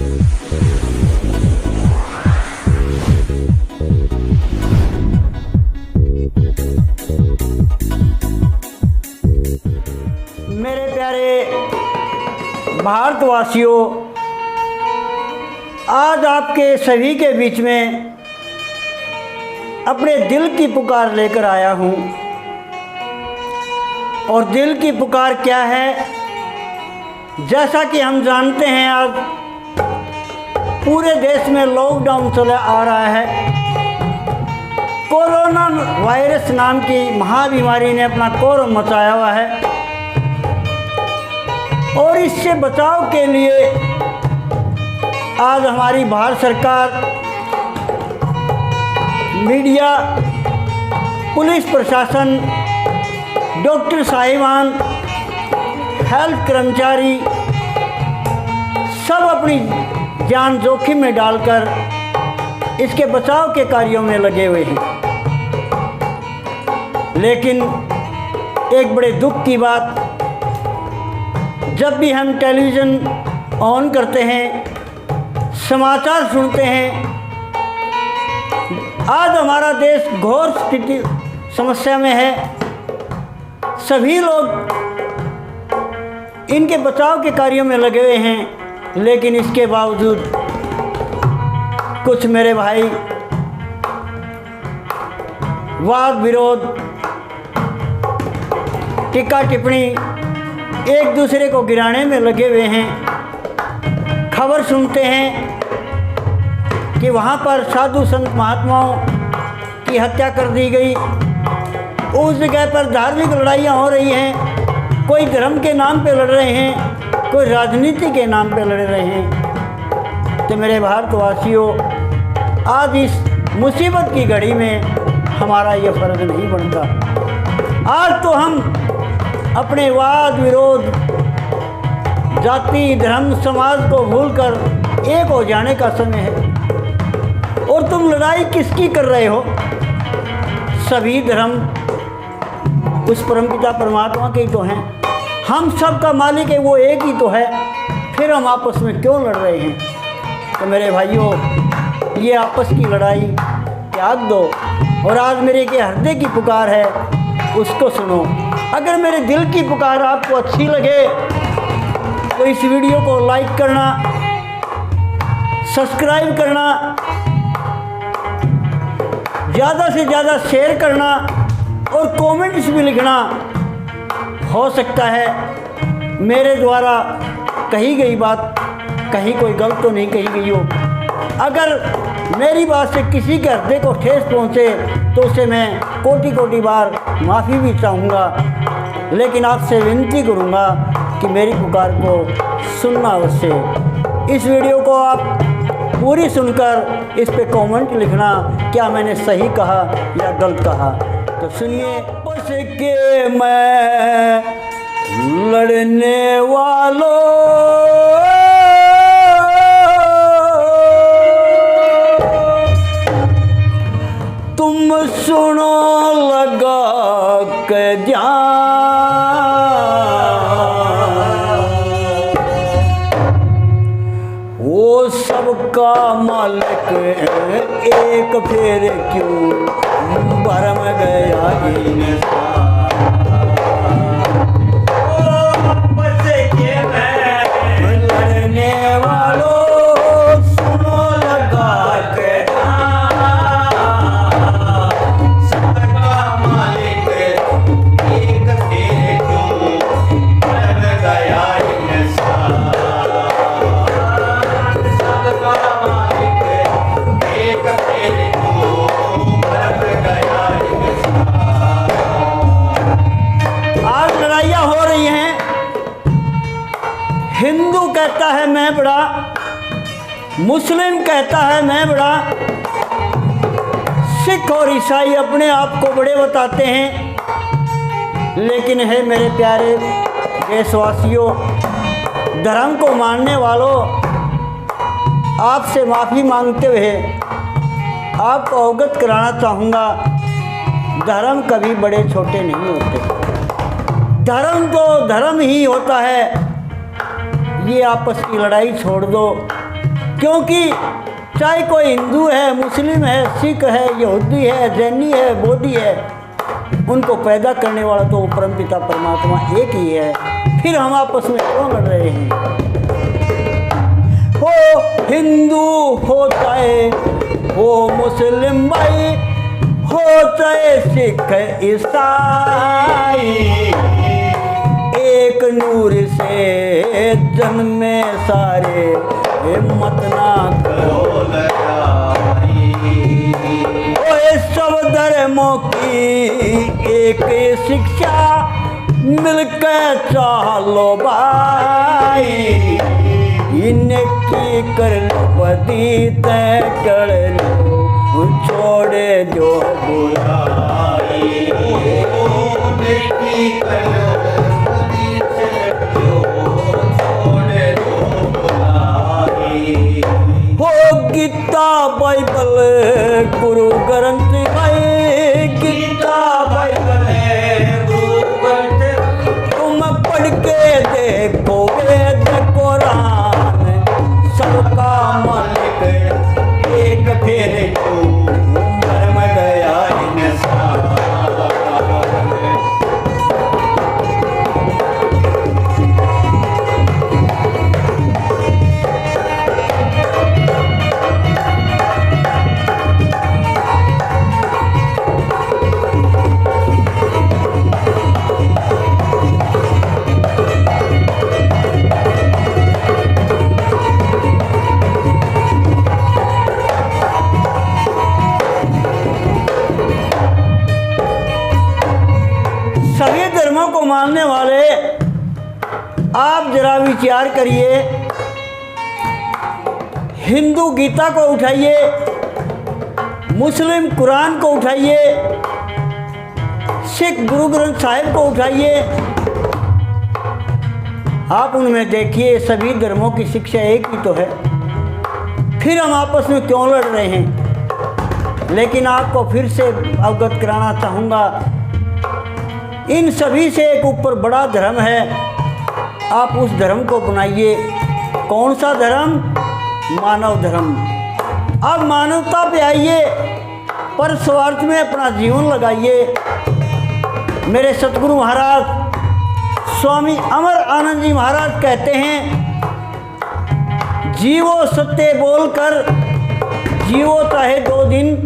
मेरे प्यारे भारतवासियों, आज आपके सभी के बीच में अपने दिल की पुकार लेकर आया हूँ। और दिल की पुकार क्या है? जैसा कि हम जानते हैं, आज पूरे देश में लॉकडाउन चला आ रहा है। कोरोना वायरस नाम की महाबीमारी ने अपना कहर मचाया हुआ है और इससे बचाव के लिए आज हमारी भारत सरकार, मीडिया, पुलिस प्रशासन, डॉक्टर साहिबान, हेल्थ कर्मचारी सब अपनी जान जोखिम में डालकर इसके बचाव के कार्यों में लगे हुए हैं। लेकिन एक बड़े दुख की बात, जब भी हम टेलीविज़न ऑन करते हैं, समाचार सुनते हैं, आज हमारा देश घोर स्थिति समस्या में है। सभी लोग इनके बचाव के कार्यों में लगे हुए हैं, लेकिन इसके बावजूद कुछ मेरे भाई वाद विरोध, टीका टिप्पणी, एक दूसरे को गिराने में लगे हुए हैं। खबर सुनते हैं कि वहाँ पर साधु संत महात्माओं की हत्या कर दी गई, उस जगह पर धार्मिक लड़ाइयाँ हो रही हैं, कोई धर्म के नाम पे लड़ रहे हैं, कोई राजनीति के नाम पे लड़ रहे हैं। तो मेरे भारतवासियों, आज इस मुसीबत की घड़ी में हमारा ये फ़र्ज नहीं बनता। आज तो हम अपने वाद विरोध, जाति धर्म समाज को भूलकर एक हो जाने का समय है। और तुम लड़ाई किसकी कर रहे हो? सभी धर्म उस परमपिता परमात्मा के ही तो हैं। हम सब का मालिक है वो एक ही तो है, फिर हम आपस में क्यों लड़ रहे हैं? तो मेरे भाइयों, ये आपस की लड़ाई त्याग दो और आज मेरे के हृदय की पुकार है, उसको सुनो। अगर मेरे दिल की पुकार आपको अच्छी लगे तो इस वीडियो को लाइक करना, सब्सक्राइब करना, ज़्यादा से ज़्यादा शेयर करना और कमेंट्स भी लिखना। हो सकता है मेरे द्वारा कही गई बात कहीं कोई गलत तो नहीं कही गई हो। अगर मेरी बात से किसी के हृदय को ठेस पहुँचे तो उसे मैं कोटि कोटि बार माफ़ी भी चाहूँगा, लेकिन आपसे विनती करूँगा कि मेरी पुकार को सुनना अवश्य। इस वीडियो को आप पूरी सुनकर इस पे कमेंट लिखना, क्या मैंने सही कहा या गलत कहा। तो सुनिए। बस के मैं लड़ने वालों, तुम सुनो लगा के ध्यान, वो सबका मालिक एक, फिर क्यों भरम गया इंसान। बस के मैं लड़ने वालों, सुनो लगा के हिंदू कहता है मैं बड़ा, मुस्लिम कहता है मैं बड़ा, सिख और ईसाई अपने आप को बड़े बताते हैं। लेकिन है मेरे प्यारे देशवासियों, धर्म को मानने वालों, आपसे माफ़ी मांगते हुए आपको अवगत कराना चाहूँगा, धर्म कभी बड़े छोटे नहीं होते। धर्म तो धर्म ही होता है। ये आपस की लड़ाई छोड़ दो, क्योंकि चाहे कोई हिंदू है, मुस्लिम है, सिख है, यहूदी है, जैनी है, बौद्धी है, उनको पैदा करने वाला तो परमपिता परमात्मा एक ही है। फिर हम आपस में क्यों लड़ रहे हैं? हो हिंदू हो चाहे हो मुस्लिम भाई, हो चाहे सिख ईसाई, एक नूर से जन्मे सारे, हिम्मत ना करो लड़ाई। ओए सब धर्मों की एक शिक्षा, मिलकर चालो भाई, इनकी कर लो पतित कर लो, छोड़े जो बुराई। इनकी कर लो पतित जो, छोड़े जो बुराई। हो गीता बाइबल गुरु ग्रंथ भाई, गीता बाइबल गुरु ग्रंथ, तुम पढ़ के देखो वेद कुरान, सबका मालिक एक फिर क्यों मर गया इंसान। सभी धर्मों को मानने वाले आप जरा विचार करिए, हिंदू गीता को उठाइए, मुस्लिम कुरान को उठाइए, सिख गुरु ग्रंथ साहिब को उठाइए, आप उनमें देखिए सभी धर्मों की शिक्षा एक ही तो है। फिर हम आपस में क्यों लड़ रहे हैं? लेकिन आपको फिर से अवगत कराना चाहूँगा, इन सभी से एक ऊपर बड़ा धर्म है, आप उस धर्म को बनाइए। कौन सा धर्म? मानव धर्म। अब मानवता पे आइए, पर स्वार्थ में अपना जीवन लगाइए। मेरे सतगुरु महाराज स्वामी अमर आनंद जी महाराज कहते हैं, जीवो सत्य बोलकर, जीवो चाहे 2 दिन,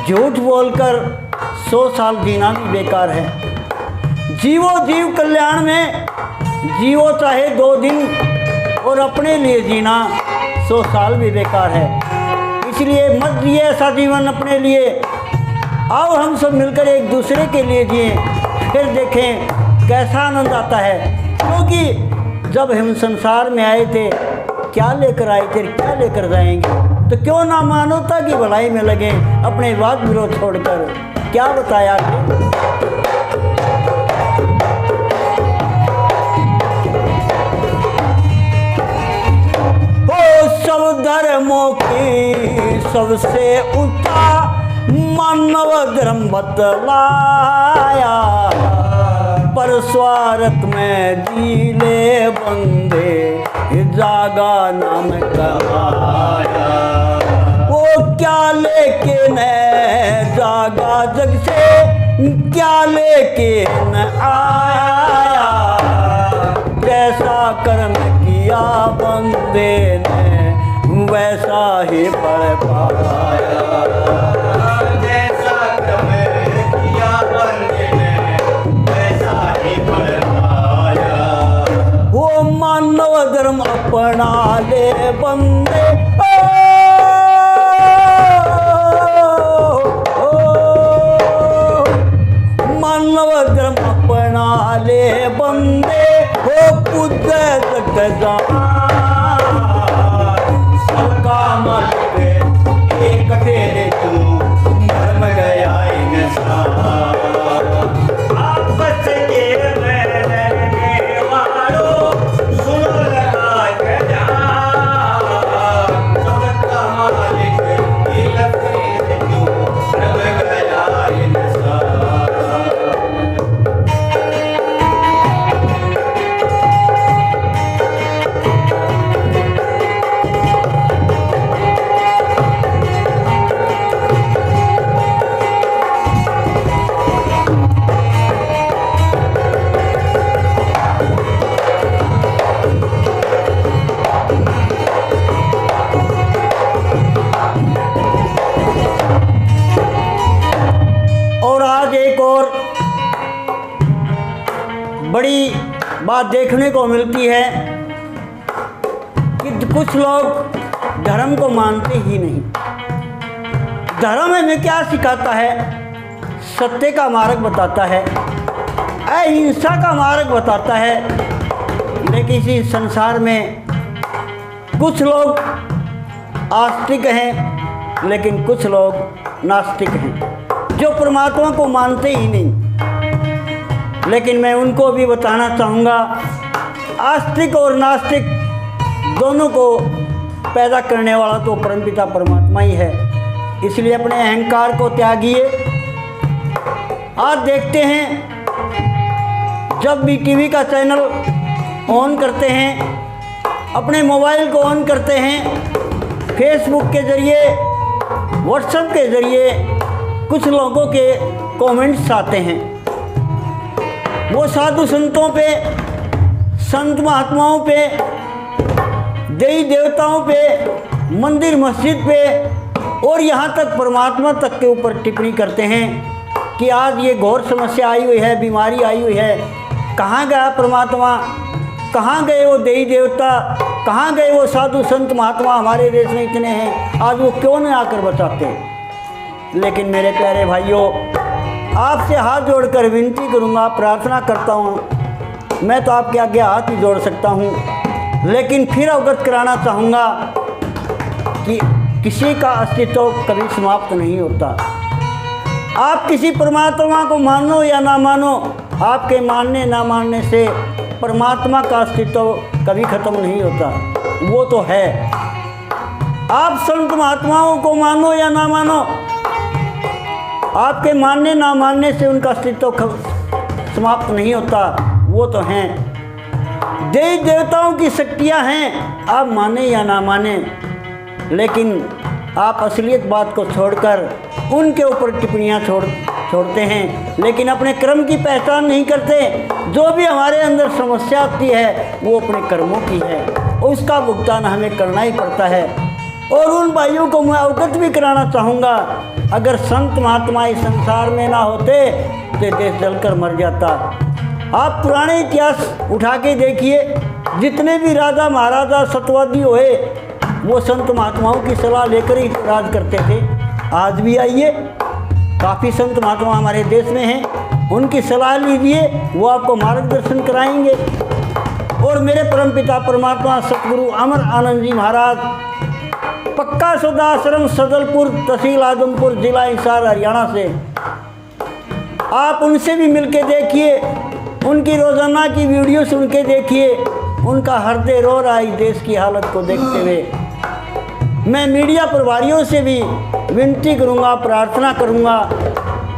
झूठ बोलकर 100 साल जीना भी बेकार है। जीवो जीव कल्याण में, जीवो चाहे 2 दिन, और अपने लिए जीना 100 साल भी बेकार है। इसलिए मत जिए ऐसा जीवन अपने लिए, आओ हम सब मिलकर एक दूसरे के लिए जिए, फिर देखें कैसा आनंद आता है। क्योंकि जब हम संसार में आए थे, क्या लेकर आए थे, क्या लेकर जाएंगे? तो क्यों ना मानवता की भलाई में लगे, अपने वाद विरोध छोड़कर। क्या बताया सब धर्मों की सबसे ऊंचा मानव धर्म बतलाया, पर स्वार्थ में जीले बंदे जागा नाम कमाया। वो क्या लेके न जागा जग से, क्या लेके न आया, जैसा कर्म किया बंदे ने वैसा ही पढ़ पाया। जैसा कर्म किया बंदे ने वैसा ही पढ़ पाया। वो मानव धर्म अपना ले बंदे, मानव धर्म अपना ले बंदे, हो पूजे तक जा सबका मालिक एक तेरे तू, धर्म गया इंसान। आपस के रहने वालों सुनो लगा के जान, सबका मालिक एक तेरे तू, धर्म गया इंसान। बात देखने को मिलती है कि कुछ लोग धर्म को मानते ही नहीं। धर्म हमें क्या सिखाता है? सत्य का मार्ग बताता है, अहिंसा का मार्ग बताता है। लेकिन इस संसार में कुछ लोग आस्तिक हैं, लेकिन कुछ लोग नास्तिक हैं, जो परमात्मा को मानते ही नहीं। लेकिन मैं उनको भी बताना चाहूँगा, आस्तिक और नास्तिक दोनों को पैदा करने वाला तो परमपिता परमात्मा ही है। इसलिए अपने अहंकार को त्यागिए। आज देखते हैं, जब भी टीवी का चैनल ऑन करते हैं, अपने मोबाइल को ऑन करते हैं, फेसबुक के ज़रिए, व्हाट्सएप के ज़रिए कुछ लोगों के कमेंट्स आते हैं। वो साधु संतों पे, संत महात्माओं पे, देवी देवताओं पे, मंदिर मस्जिद पे और यहाँ तक परमात्मा तक के ऊपर टिप्पणी करते हैं कि आज ये घोर समस्या आई हुई है, बीमारी आई हुई है, कहाँ गया परमात्मा, कहाँ गए वो देवी देवता, कहाँ गए वो साधु संत महात्मा, हमारे देश में इतने हैं, आज वो क्यों नहीं आकर बचाते। लेकिन मेरे प्यारे भाइयों, आपसे हाथ जोड़कर विनती करूँगा, प्रार्थना करता हूँ। मैं तो आपके आगे हाथ ही जोड़ सकता हूँ, लेकिन फिर अवगत कराना चाहूँगा कि किसी का अस्तित्व कभी समाप्त नहीं होता। आप किसी परमात्मा को मानो या ना मानो, आपके मानने ना मानने से परमात्मा का अस्तित्व कभी खत्म नहीं होता, वो तो है। आप संत महात्माओं को मानो या ना मानो, आपके मानने ना मानने से उनका अस्तित्व समाप्त नहीं होता, वो तो हैं। देवी देवताओं की शक्तियाँ हैं, आप माने या ना माने, लेकिन आप असलियत बात को छोड़कर उनके ऊपर टिप्पणियाँ छोड़ते हैं, लेकिन अपने कर्म की पहचान नहीं करते। जो भी हमारे अंदर समस्या आती है वो अपने कर्मों की है, उसका भुगतान हमें करना ही पड़ता है। और उन भाइयों को मैं अवगत भी कराना चाहूँगा, अगर संत महात्मा इस संसार में ना होते तो देश जलकर मर जाता। आप पुराने इतिहास उठा के देखिए, जितने भी राजा महाराजा सत्यवादी हुए वो संत महात्माओं की सलाह लेकर ही राज करते थे। आज भी आइए, काफ़ी संत महात्मा हमारे देश में हैं, उनकी सलाह लीजिए, वो आपको मार्गदर्शन कराएंगे। और मेरे परमपिता परमात्मा सतगुरु अमर आनंद जी महाराज, पक्का सदाश्रम सदलपुर, तहसील आदमपुर, जिला हिसार, हरियाणा से, आप उनसे भी मिलके देखिए, उनकी रोज़ाना की वीडियो सुन के देखिए, उनका हृदय रो रहा है देश की हालत को देखते हुए। मैं मीडिया प्रभारियों से भी विनती करूंगा, प्रार्थना करूंगा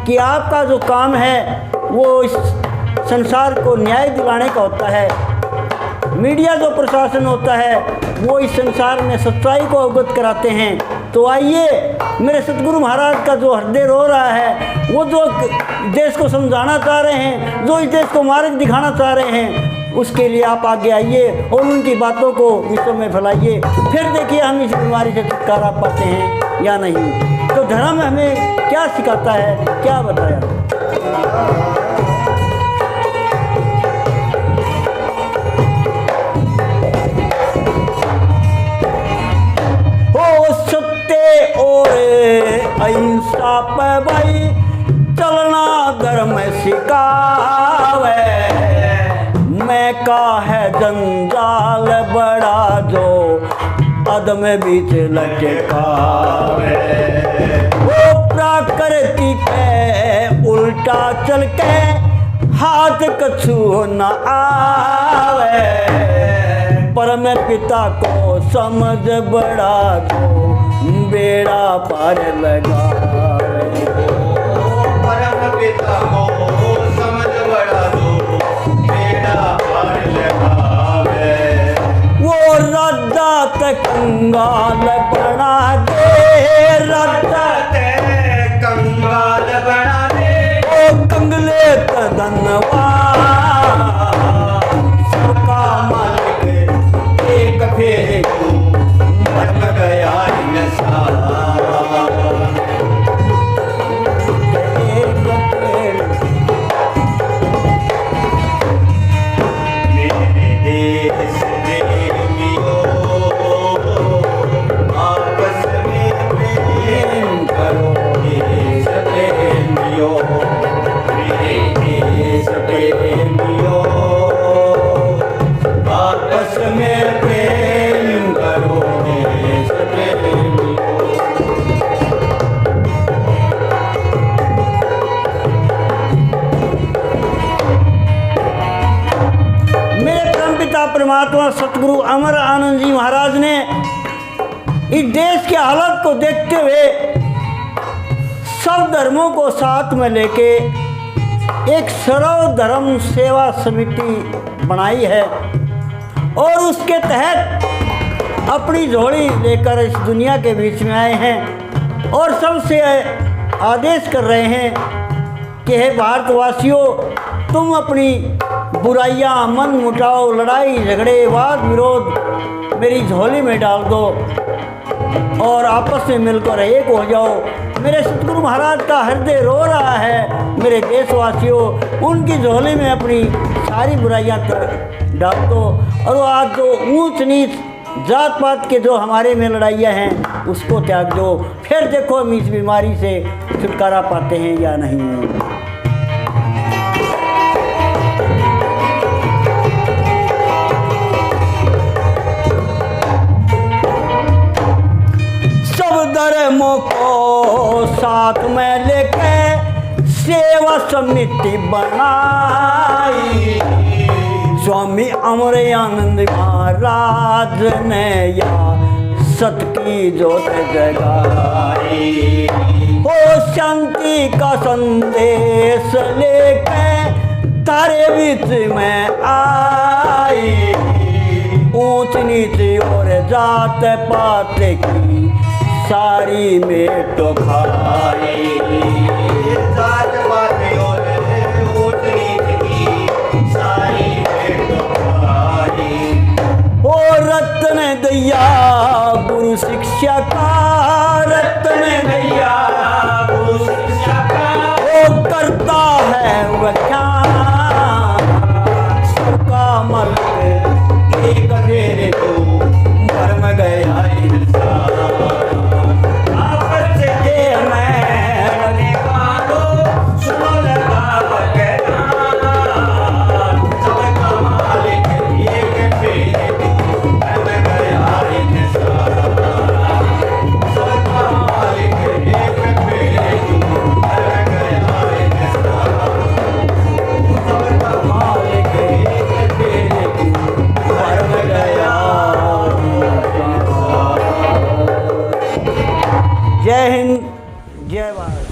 कि आपका जो काम है वो इस संसार को न्याय दिलाने का होता है। मीडिया जो प्रशासन होता है वो इस संसार में सच्चाई को अवगत कराते हैं। तो आइए, मेरे सतगुरु महाराज का जो हृदय रो रहा है, वो जो देश को समझाना चाह रहे हैं, जो इस देश को मार्ग दिखाना चाह रहे हैं, उसके लिए आप आगे आइए और उनकी बातों को विश्व में फैलाइए। फिर देखिए हम इस बीमारी से छुटकारा पाते हैं या नहीं। तो धर्म हमें क्या सिखाता है, क्या बताया? हो सत्य और अहिंसा पे भाई चलना धर्म सिखावे, मैं का है जंजाल बड़ा जो अदम बीच लटकावे। वो प्रकृति के उल्टा चल के हाथ कछु न आवे, परम पिता को समझ बड़ा जो बेड़ा पार लगावे। परम पिता को समझ बड़ा जो बेड़ा पार लगावे। वो राजा ते कंगाल बना दे, राजा ते कंगाल बना दे, ओ कंगले ते धनवान, सबका मालिक एक फेरे को बन गया इंसान। परमात्मा सतगुरु अमर आनंद जी महाराज ने इस देश के हालत को देखते हुए सब धर्मों को साथ में लेके एक सर्वधर्म सेवा समिति बनाई है और उसके तहत अपनी झोली लेकर इस दुनिया के बीच में आए हैं और सबसे आदेश कर रहे हैं कि हे भारतवासियों, तुम अपनी बुराइयां, मन मुटाव, लड़ाई झगड़े, वाद विरोध मेरी झोली में डाल दो और आपस में मिलकर एक हो जाओ। मेरे सतगुरु महाराज का हृदय रो रहा है। मेरे देशवासियों, उनकी झोली में अपनी सारी बुराइयां डाल दो और वो आज जो ऊंच नीच जात पात के जो हमारे में लड़ाइयाँ हैं उसको त्याग दो। फिर देखो हम इस बीमारी से छुटकारा पाते हैं या नहीं। सब धर्मों को साथ में लेके सेवा समिति बनाई। स्वामी अमर आनंद महाराज ने या सत की जोत जगाई। ओ शांति का संदेश लेके तारे बीच में आई। ऊंच नीच और जात पात की सारी में तो खाई। जात पात और ऊंच नीच की सारी में तो खाई। ओ रत्न दैया गुरु शिक्षा का, रत्न दैया गुरु शिक्षा का वो करता है व्याख्यान। सबका मल एक फेरे को भरम गया इंसान। आपस के मैं कालो सुनो लगा बगैरान। सबका मालिक एक फेरे को भरम गया इंसान। सबका मालिक एक फेरे को भरम गया इंसान। सबका मालिक एक फेरे को भरम गया इंसान। जय हिंद, जय भारत।